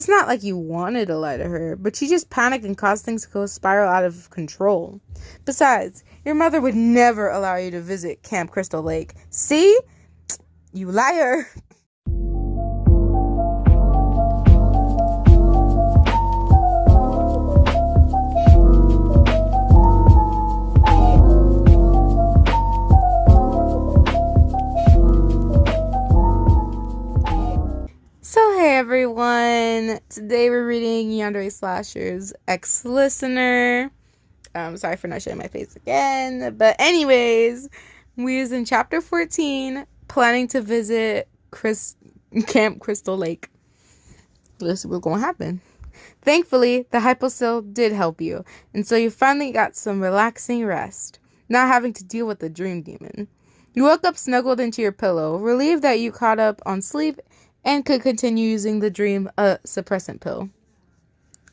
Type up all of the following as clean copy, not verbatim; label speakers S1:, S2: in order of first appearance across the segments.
S1: It's not like you wanted to lie to her, but she just panicked and caused things to go spiral out of control. Besides, your mother would never allow you to visit Camp Crystal Lake. See? You liar. So hey everyone, today we're reading Yandere Slasher's Ex-Listener. Sorry for not showing my face again, but anyways, we is in chapter 14, planning to visit Camp Crystal Lake. This is what's gonna happen. Thankfully, the hyposil did help you, and so you finally got some relaxing rest, not having to deal with the dream demon. You woke up snuggled into your pillow, relieved that you caught up on sleep and could continue using the dream suppressant pill.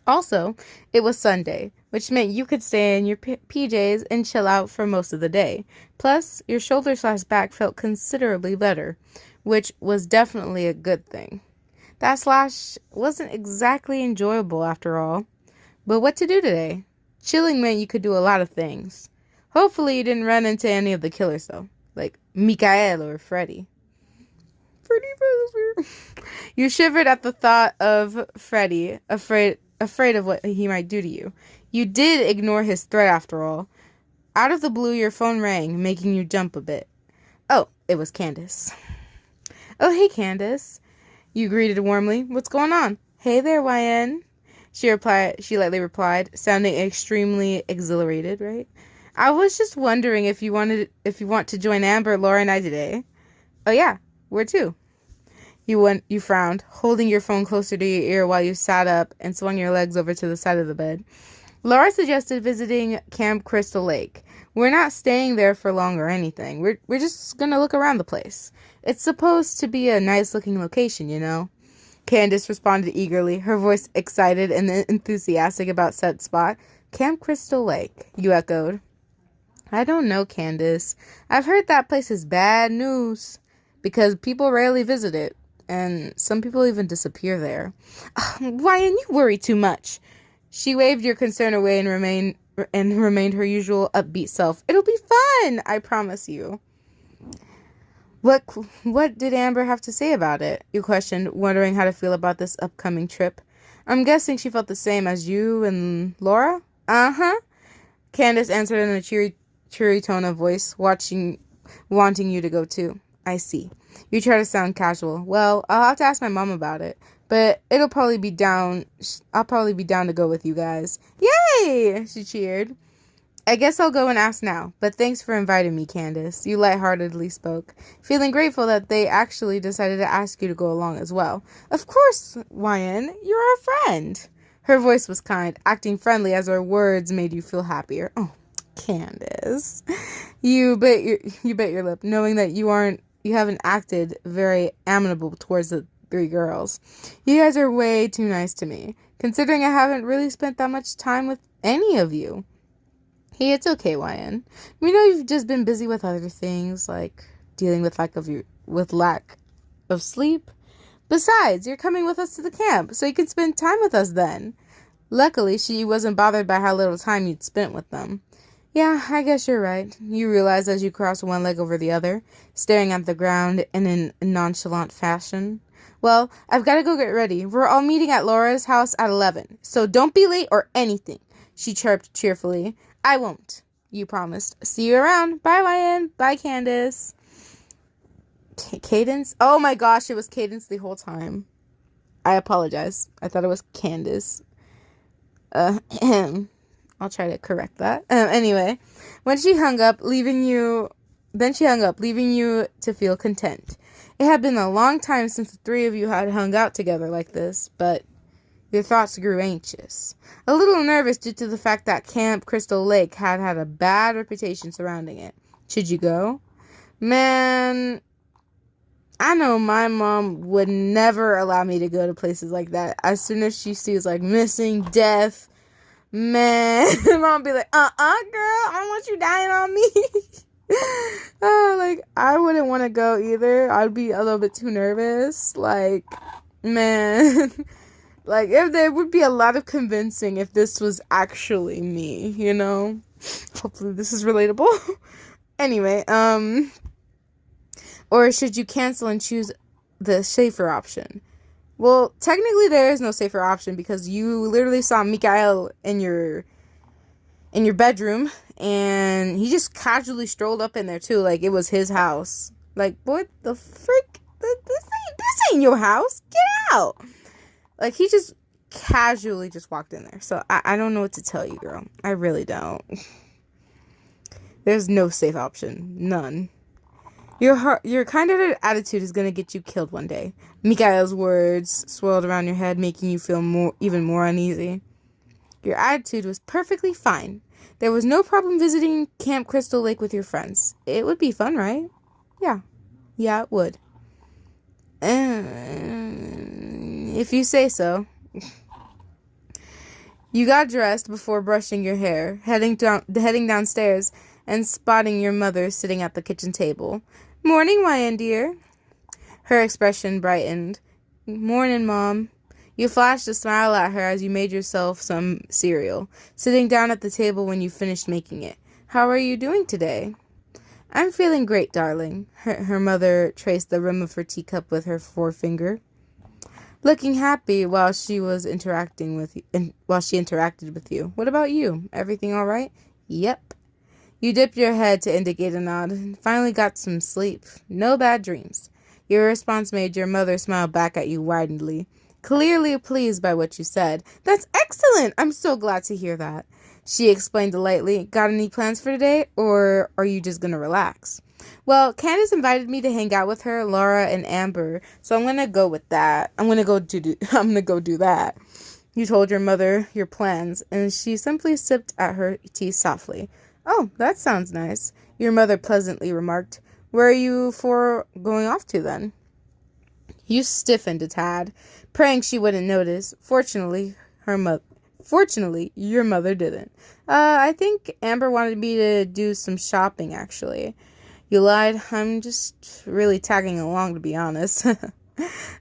S1: Also, it was Sunday, which meant you could stay in your PJs and chill out for most of the day. Plus, your shoulder/back felt considerably better, which was definitely a good thing. That slash wasn't exactly enjoyable after all. But what to do today? Chilling meant you could do a lot of things. Hopefully you didn't run into any of the killers though, like Mikael or Freddy. You shivered at the thought of Freddy, afraid of what he might do to you. You did ignore his threat after all. Out of the blue, your phone rang, making you jump a bit. Oh, it was Candace. Oh, hey, Candace. You greeted warmly. What's going on? Hey there, YN. She lightly replied, sounding extremely exhilarated, right? I was just wondering if you want to join Amber, Laura, and I today. Oh yeah, where to? You frowned, holding your phone closer to your ear while you sat up and swung your legs over to the side of the bed. Laura suggested visiting Camp Crystal Lake. We're not staying there for long or anything. We're just gonna look around the place. It's supposed to be a nice-looking location, you know? Candace responded eagerly, her voice excited and enthusiastic about said spot. Camp Crystal Lake, you echoed. I don't know, Candace. I've heard that place is bad news because people rarely visit it, and some people even disappear there. Ryan, you worry too much. She waved your concern away and remained her usual upbeat self. It'll be fun, I promise you. What did Amber have to say about it? You questioned, wondering how to feel about this upcoming trip. I'm guessing she felt the same as you and Laura? Uh-huh. Candace answered in a cheery tone of voice, wanting you to go too. I see. You try to sound casual. Well, I'll have to ask my mom about it, but I'll probably be down to go with you guys. Yay! She cheered. I guess I'll go and ask now, but thanks for inviting me, Candace. You lightheartedly spoke, feeling grateful that they actually decided to ask you to go along as well. Of course, YN, you're our friend. Her voice was kind, acting friendly as her words made you feel happier. Oh, Candace. You bit your lip, knowing that you haven't acted very amenable towards the three girls. You guys are way too nice to me, considering I haven't really spent that much time with any of you. Hey, it's okay, YN. We know you've just been busy with other things, like dealing with lack of sleep. Besides, you're coming with us to the camp, so you can spend time with us then. Luckily, she wasn't bothered by how little time you'd spent with them. Yeah, I guess you're right, you realized as you crossed one leg over the other, staring at the ground in a nonchalant fashion. Well, I've got to go get ready. We're all meeting at Laura's house at 11, so don't be late or anything, she chirped cheerfully. I won't, you promised. See you around. Bye, YN. Bye, Candace. Cadence? Oh my gosh, it was Cadence the whole time. I apologize. I thought it was Candace. I'll try to correct that. Anyway, she hung up, leaving you to feel content. It had been a long time since the three of you had hung out together like this, but your thoughts grew anxious. A little nervous due to the fact that Camp Crystal Lake had a bad reputation surrounding it. Should you go? Man, I know my mom would never allow me to go to places like that. As soon as she sees, like, missing, death, man, mom be like, girl, I don't want you dying on me. I wouldn't want to go either. I'd be a little bit too nervous. Like, man... Like, if there would be a lot of convincing if this was actually me, you know? Hopefully this is relatable. Anyway, or should you cancel and choose the safer option? Well, technically there is no safer option because you literally saw Mikael in your bedroom and he just casually strolled up in there too, like it was his house. Like, what the frick? This ain't your house. Get out. Like, he just casually just walked in there. So I don't know what to tell you, girl. I really don't. There's no safe option. None. Your kind-hearted attitude is gonna get you killed one day. Mikael's words swirled around your head, making you feel even more uneasy. Your attitude was perfectly fine. There was no problem visiting Camp Crystal Lake with your friends. It would be fun, right? Yeah. Yeah, it would. If you say so. You got dressed before brushing your hair, heading downstairs, and spotting your mother sitting at the kitchen table. "Morning, Yandere." Her expression brightened. "Morning, Mom." You flashed a smile at her as you made yourself some cereal, sitting down at the table when you finished making it. "How are you doing today?" "I'm feeling great, darling." Her mother traced the rim of her teacup with her forefinger, looking happy while she interacted with you. "What about you? Everything all right?" "Yep." You dipped your head to indicate a nod and finally got some sleep. "No bad dreams." Your response made your mother smile back at you widely, clearly pleased by what you said. "That's excellent! I'm so glad to hear that." She explained lightly. "Got any plans for today, or are you just gonna relax?" "Well, Candace invited me to hang out with her, Laura, and Amber, so I'm gonna go with that. I'm gonna go do that." You told your mother your plans, and she simply sipped at her tea softly. "Oh, that sounds nice," your mother pleasantly remarked. "Where are you going off to then?" You stiffened a tad, praying she wouldn't notice. Fortunately, your mother didn't. I think Amber wanted me to do some shopping, actually." You lied. "I'm just really tagging along, to be honest."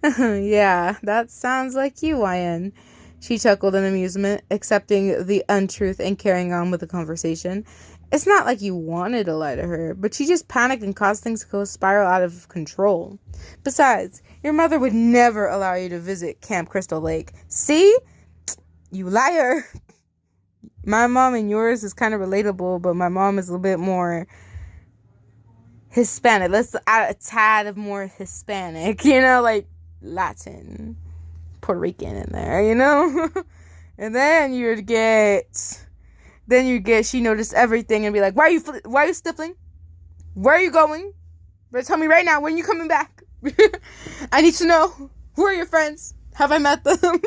S1: "Yeah, that sounds like you, YN." She chuckled in amusement, accepting the untruth and carrying on with the conversation. "It's not like you wanted to lie to her, but she just panicked and caused things to go spiral out of control. Besides, your mother would never allow you to visit Camp Crystal Lake. See? You liar." My mom and yours is kind of relatable, but my mom is a little bit more Hispanic. Let's add a tad of more Hispanic, like Latin, Puerto Rican in there, And then you'd get, she noticed everything and be like, why are you stifling? Where are you going? Better tell me right now, when are you coming back? I need to know. Who are your friends? Have I met them?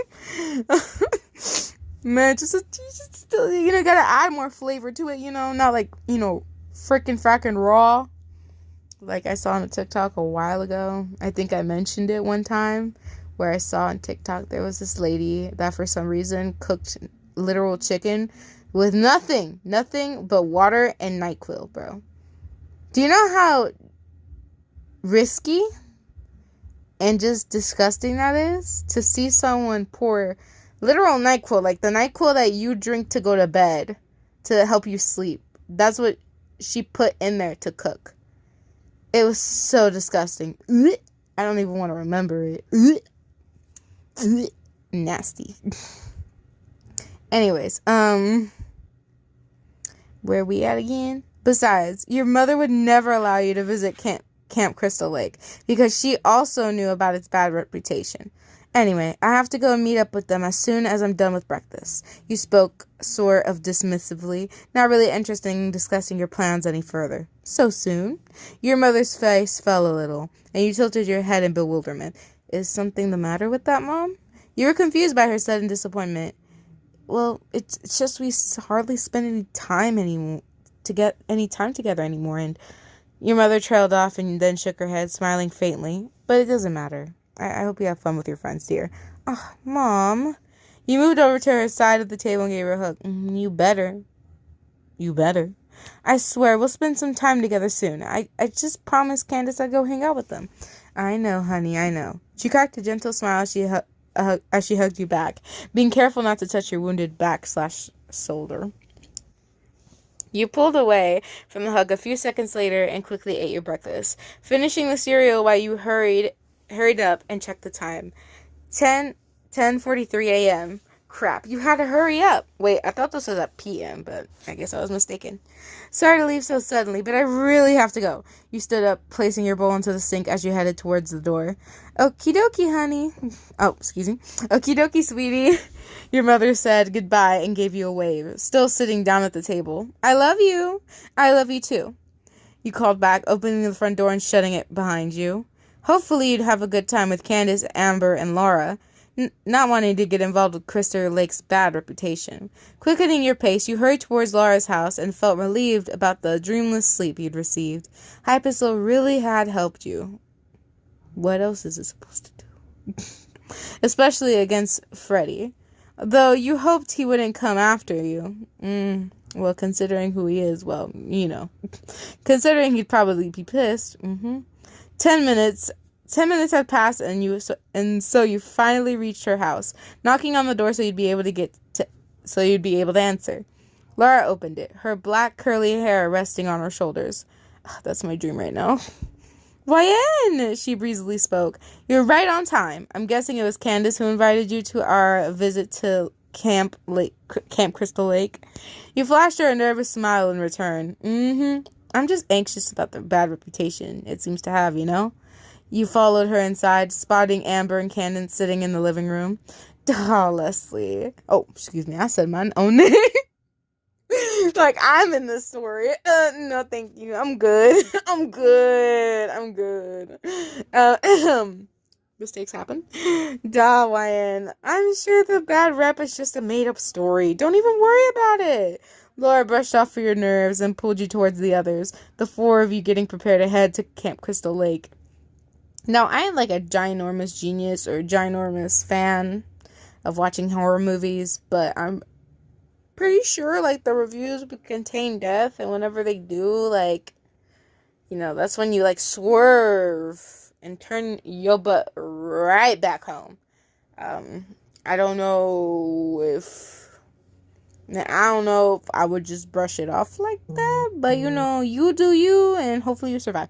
S1: Man, just still, gotta add more flavor to it, not like, fracking raw. Like I saw on a TikTok a while ago. I think I mentioned it one time where I saw on TikTok there was this lady that for some reason cooked literal chicken with nothing but water and NyQuil, bro. Do you know how risky and just disgusting that is? To see someone pour literal NyQuil, like the NyQuil that you drink to go to bed to help you sleep. That's what she put in there to cook. It was so disgusting. I don't even want to remember it. Nasty. Anyways, where we at again? Besides, your mother would never allow you to visit Camp Crystal Lake because she also knew about its bad reputation. Anyway, I have to go and meet up with them as soon as I'm done with breakfast. You spoke sort of dismissively, not really interested in discussing your plans any further. So soon? Your mother's face fell a little, and you tilted your head in bewilderment. Is something the matter with that, Mom? You were confused by her sudden disappointment. Well, it's just we hardly spend any time together anymore, and your mother trailed off and then shook her head, smiling faintly. But it doesn't matter. I hope you have fun with your friends, dear. Oh, Mom. You moved over to her side of the table and gave her a hug. You better. I swear, we'll spend some time together soon. I just promised Candace I'd go hang out with them. I know, honey, I know. She cracked a gentle smile as she she hugged you back, being careful not to touch your wounded back/shoulder. You pulled away from the hug a few seconds later and quickly ate your breakfast, finishing the cereal while you hurried up and checked the time. 10:43 a.m. Crap, you had to hurry up. Wait, I thought this was at p.m., but I guess I was mistaken. Sorry to leave so suddenly, but I really have to go. You stood up, placing your bowl into the sink as you headed towards the door. Okie dokie, honey. Oh, excuse me. Okie dokie, sweetie. Your mother said goodbye and gave you a wave, still sitting down at the table. I love you. I love you too. You called back, opening the front door and shutting it behind you. Hopefully you'd have a good time with Candace, Amber, and Laura, not wanting to get involved with Crystal Lake's bad reputation. Quickening your pace, you hurried towards Laura's house and felt relieved about the dreamless sleep you'd received. Hypixel really had helped you. What else is it supposed to do? Especially against Freddy. Though you hoped he wouldn't come after you. Well, considering who he is, well, you know. Considering he'd probably be pissed. 10 minutes had passed, and so you finally reached her house, knocking on the door so you'd be able to answer. Laura opened it, her black curly hair resting on her shoulders. That's my dream right now. Why, she breezily spoke. You're right on time. I'm guessing it was Candace who invited you to our visit to Camp Crystal Lake. You flashed her a nervous smile in return. I'm just anxious about the bad reputation it seems to have, you know? You followed her inside, spotting Amber and Candace sitting in the living room. Oh, Leslie. Oh, excuse me. I said my own name. Like, I'm in this story. No, thank you. I'm good. I'm good. Mistakes happen. Wyan. I'm sure the bad rep is just a made-up story. Don't even worry about it. Laura brushed off your nerves and pulled you towards the others, the four of you getting prepared to head to Camp Crystal Lake. Now, I am like a ginormous genius or ginormous fan of watching horror movies, but I'm pretty sure, like, the reviews would contain death, and whenever they do, like, you know, that's when you, like, swerve and turn your butt right back home. I don't know if I would just brush it off like that, but, you know, you do you, and hopefully you survive.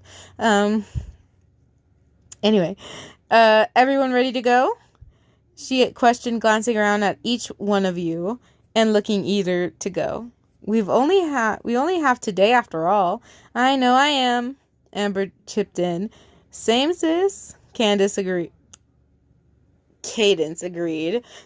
S1: Anyway, everyone ready to go? She questioned, glancing around at each one of you and looking eager to go. We only have today after all. I know I am, Amber chipped in. Same, sis, Cadence agreed,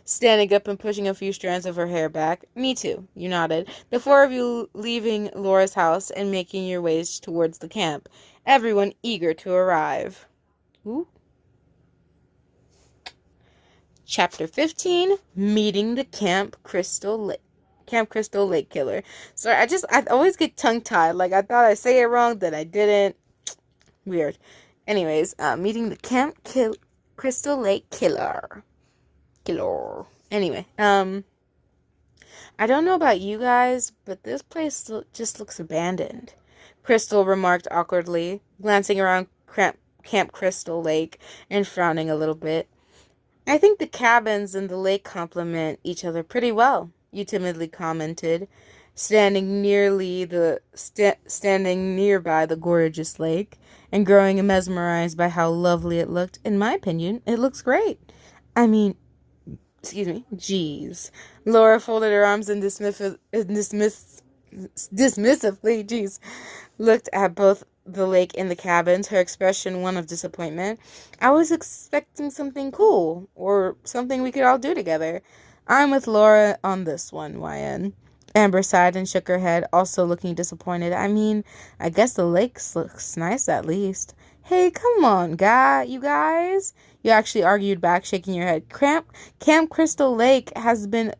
S1: standing up and pushing a few strands of her hair back. Me too, you nodded. The four of you leaving Laura's house and making your ways towards the camp, everyone eager to arrive. Ooh. Chapter 15, Meeting the Camp Crystal Lake Killer. Sorry, I always get tongue-tied. Like, I thought I say it wrong, then I didn't. Weird. Anyways, meeting the Camp Crystal Lake Killer. Anyway, I don't know about you guys, but this place just looks abandoned. Crystal remarked awkwardly, glancing around Camp Crystal Lake and frowning a little bit. I think the cabins and the lake complement each other pretty well, you timidly commented, standing nearby the gorgeous lake and growing mesmerized by how lovely it looked. In my opinion, it looks great. I mean, geez. Laura folded her arms and dismissively, looked at both the lake and the cabins, her expression one of disappointment. I was expecting something cool, or something we could all do together. I'm with Laura on this one, YN. Amber sighed and shook her head, also looking disappointed. I mean, I guess the lake looks nice at least. Hey, come on, you guys. You actually argued back, shaking your head. Camp Crystal Lake has been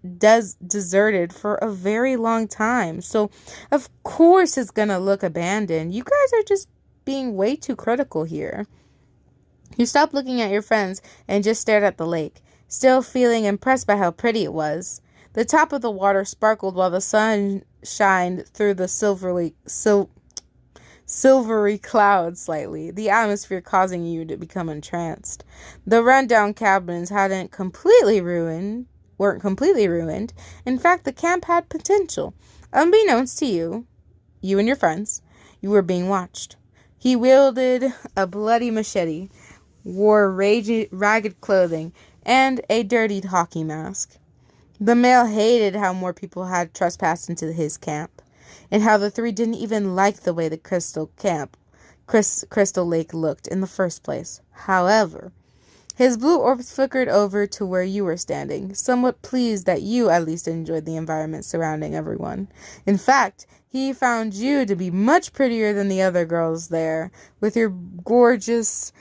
S1: deserted for a very long time, so of course it's gonna look abandoned. You guys are just being way too critical here. You stopped looking at your friends and just stared at the lake, still feeling impressed by how pretty it was. The top of the water sparkled while the sun shined through the silvery clouds slightly, the atmosphere causing you to become entranced. The rundown cabins weren't completely ruined. In fact, the camp had potential. Unbeknownst to you, you and your friends, you were being watched. He wielded a bloody machete, wore ragged clothing, and a dirtied hockey mask. The male hated how more people had trespassed into his camp, and how the three didn't even like the way the Crystal Lake looked in the first place. However, his blue orbs flickered over to where you were standing, somewhat pleased that you at least enjoyed the environment surrounding everyone. In fact, he found you to be much prettier than the other girls there, with your gorgeous,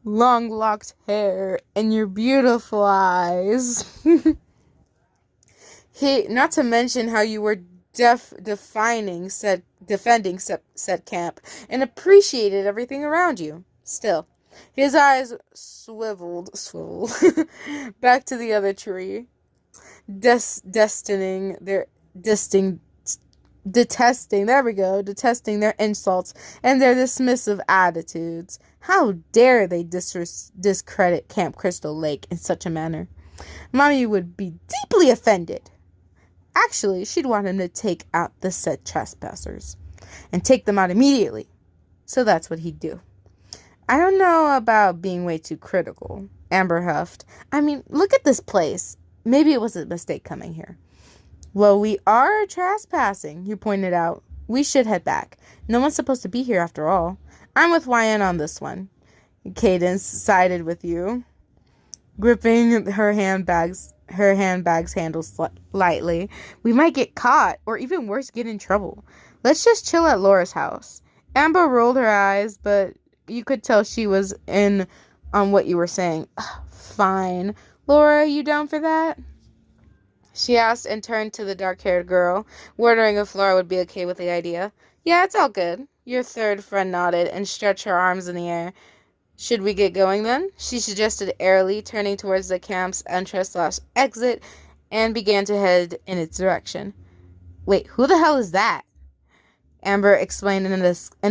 S1: long-locked hair and your beautiful eyes. Not to mention how you were defending said camp and appreciated everything around you. Still, his eyes swiveled back to the other tree, detesting their insults and their dismissive attitudes. How dare they discredit Camp Crystal Lake in such a manner? Mommy would be deeply offended. Actually, she'd want him to take out the said trespassers and take them out immediately. So that's what he'd do. I don't know about being way too critical, Amber huffed. I mean, look at this place. Maybe it was a mistake coming here. Well, we are trespassing, you pointed out. We should head back. No one's supposed to be here after all. I'm with YN on this one. Cadence sided with you, gripping her handbag's handles lightly. We might get caught, or even worse, get in trouble. Let's just chill at Laura's house. Amber rolled her eyes, but you could tell she was in on what you were saying. Fine. Laura, you down for that? She asked and turned to the dark-haired girl, wondering if Laura would be okay with the idea. Yeah, it's all good. Your third friend nodded and stretched her arms in the air. Should we get going then? She suggested airily, turning towards the camp's entrance/exit and began to head in its direction. Wait, who the hell is that? Amber explained in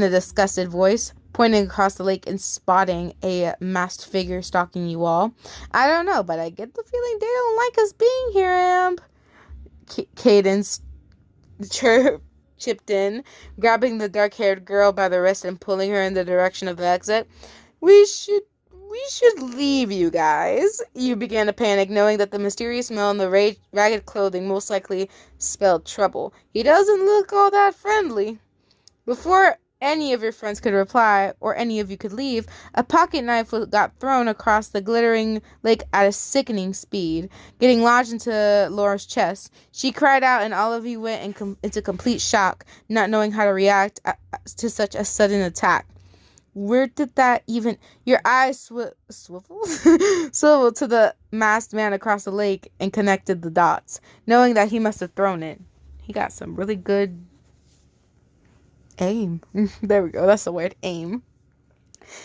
S1: a disgusted voice, pointing across the lake and spotting a masked figure stalking you all. I don't know, but I get the feeling they don't like us being here, Amb. Cadence chipped in, grabbing the dark-haired girl by the wrist and pulling her in the direction of the exit. We should leave, you guys. You began to panic, knowing that the mysterious male in the ragged clothing most likely spelled trouble. He doesn't look all that friendly. Before any of your friends could reply, or any of you could leave, a pocket knife got thrown across the glittering lake at a sickening speed, getting lodged into Laura's chest. She cried out, and all of you went into complete shock, not knowing how to react to such a sudden attack. Where did that even... Your eyes swiveled to the masked man across the lake and connected the dots, knowing that he must have thrown it. He got some really good aim. There we go. That's the word, aim.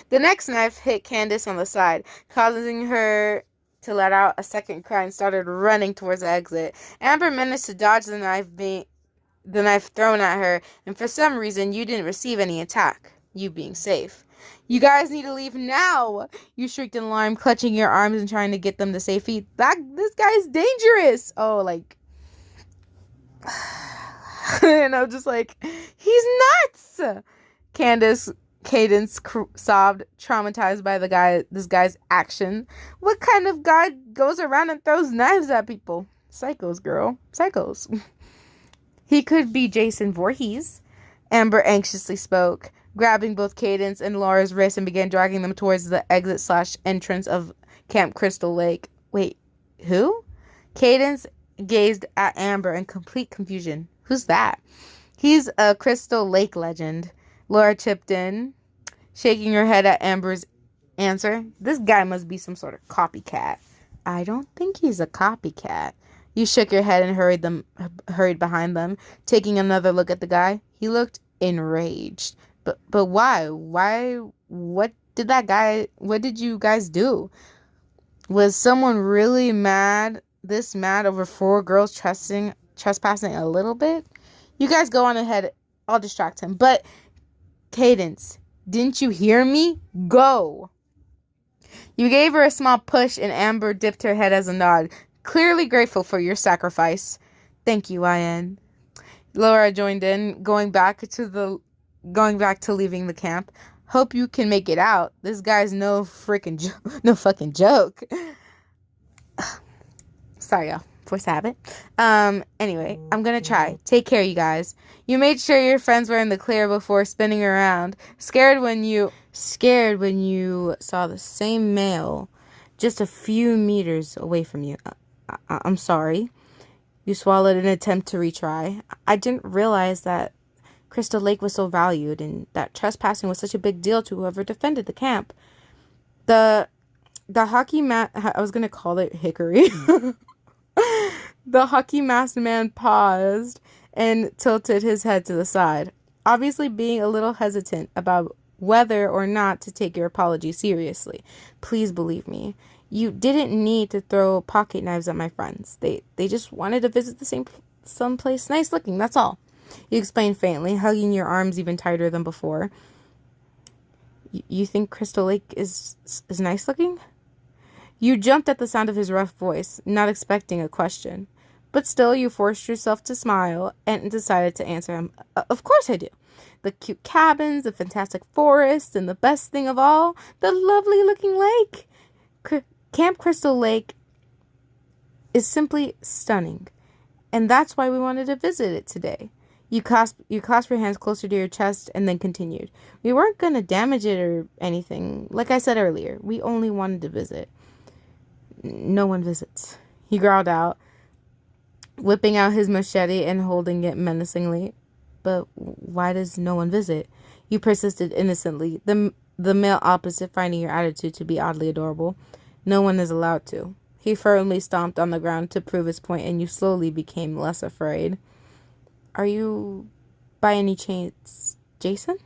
S1: The next knife hit Candace on the side, causing her to let out a second cry and started running towards the exit. Amber managed to dodge the knife thrown at her, and for some reason you didn't receive any attack, you being safe. You guys need to leave now, you shrieked in alarm, clutching your arms and trying to get them to safety. This guy's dangerous. Oh, like... And I was just like, he's nuts. Cadence sobbed, traumatized by this guy's action. What kind of guy goes around and throws knives at people? Psychos, girl. Psychos. He could be Jason Voorhees. Amber anxiously spoke, grabbing both Cadence and Laura's wrist and began dragging them towards the exit/entrance of Camp Crystal Lake. Wait, who? Cadence gazed at Amber in complete confusion. Who's that? He's a Crystal Lake legend. Laura chipped in, shaking her head at Amber's answer. This guy must be some sort of copycat. I don't think he's a copycat. You shook your head and hurried behind them, taking another look at the guy. He looked enraged. But why? What did you guys do? Was someone really this mad over 4 girls trespassing a little bit? You guys go on ahead. I'll distract him. But Cadence, didn't you hear me? Go! You gave her a small push, and Amber dipped her head as a nod, clearly grateful for your sacrifice. Thank you, YN. Laura joined in, going back to leaving the camp. Hope you can make it out. This guy's no fucking joke. Sorry, y'all. Voice habit. Anyway, I'm gonna try. Take care, you guys. You made sure your friends were in the clear before spinning around. Scared when you saw the same male just a few meters away from you. I'm sorry. You swallowed in an attempt to retry. I didn't realize that Crystal Lake was so valued and that trespassing was such a big deal to whoever defended the camp. The hockey mat, I was gonna call it Hickory. The hockey masked man paused and tilted his head to the side, obviously being a little hesitant about whether or not to take your apology seriously. Please believe me. You didn't need to throw pocket knives at my friends. They just wanted to visit someplace nice looking, that's all. You explained faintly, hugging your arms even tighter than before. You think Crystal Lake is nice looking? You jumped at the sound of his rough voice, not expecting a question. But still, you forced yourself to smile and decided to answer him. Of course I do. The cute cabins, the fantastic forests, and the best thing of all, the lovely looking lake. Camp Crystal Lake is simply stunning. And that's why we wanted to visit it today. You clasped your hands closer to your chest and then continued. We weren't going to damage it or anything. Like I said earlier, we only wanted to visit. No one visits, he growled out, whipping out his machete and holding it menacingly. But why does no one visit? You persisted innocently, the male opposite finding your attitude to be oddly adorable. No one is allowed to. He firmly stomped on the ground to prove his point, and you slowly became less afraid. Are you, by any chance, Jason?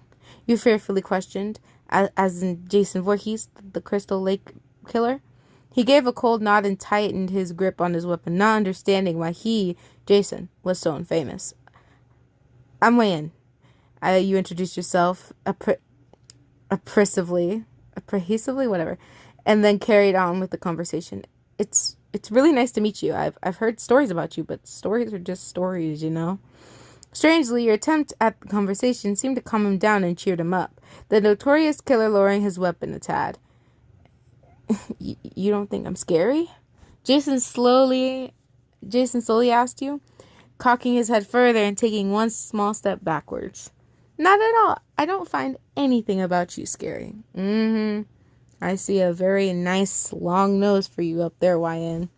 S1: You fearfully questioned, as in Jason Voorhees, the Crystal Lake killer. He gave a cold nod and tightened his grip on his weapon, not understanding why he, Jason, was so infamous. I'm Wayne. You introduced yourself apprehensively, whatever, and then carried on with the conversation. It's really nice to meet you. I've heard stories about you, but stories are just stories, you know. Strangely, your attempt at the conversation seemed to calm him down and cheered him up, the notorious killer lowering his weapon a tad. You don't think I'm scary? Jason slowly asked you, cocking his head further and taking one small step backwards. Not at all. I don't find anything about you scary. I see a very nice long nose for you up there, YN.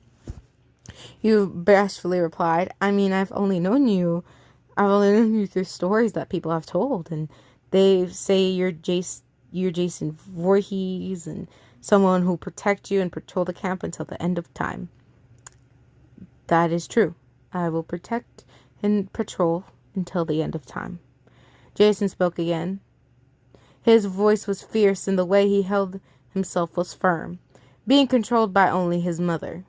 S1: You bashfully replied. I mean, I've only known you through stories that people have told, and they say you're Jason Voorhees and someone who protect you and patrol the camp until the end of time. That is true. I will protect and patrol until the end of time. Jason spoke again. His voice was fierce and the way he held himself was firm, being controlled by only his mother.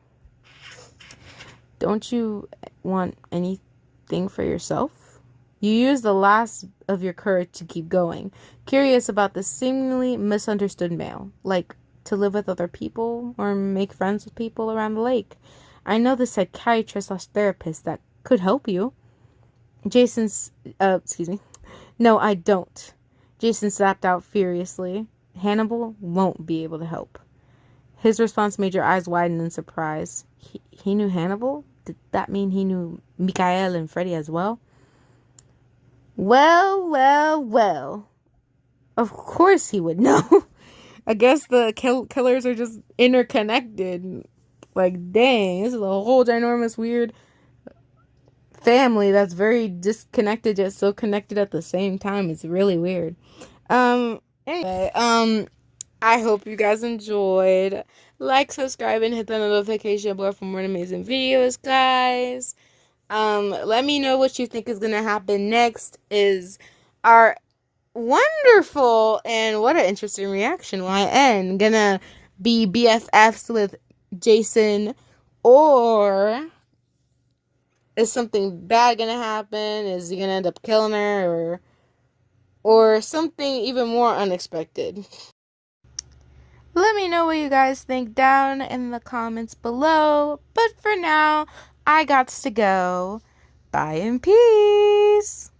S1: Don't you want anything for yourself? You used the last of your courage to keep going, curious about the seemingly misunderstood male, like to live with other people or make friends with people around the lake. I know the psychiatrist/therapist that could help you. No, I don't. Jason snapped out furiously. Hannibal won't be able to help. His response made your eyes widen in surprise. He knew Hannibal? Did that mean he knew Mikael and Freddy as well? Well. Of course he would know. I guess the killers are just interconnected. Like, dang, this is a whole ginormous weird family that's very disconnected yet so connected at the same time. It's really weird. Anyway, I hope you guys enjoyed. Like, subscribe, and hit the notification bell for more amazing videos, guys. Let me know what you think is gonna happen next. Is our wonderful and what an interesting reaction YN gonna be BFFs with Jason, or is something bad gonna happen? Is he gonna end up killing her, or or something even more unexpected? Let me know what you guys think down in the comments below. But for now, I got to go. Bye in peace.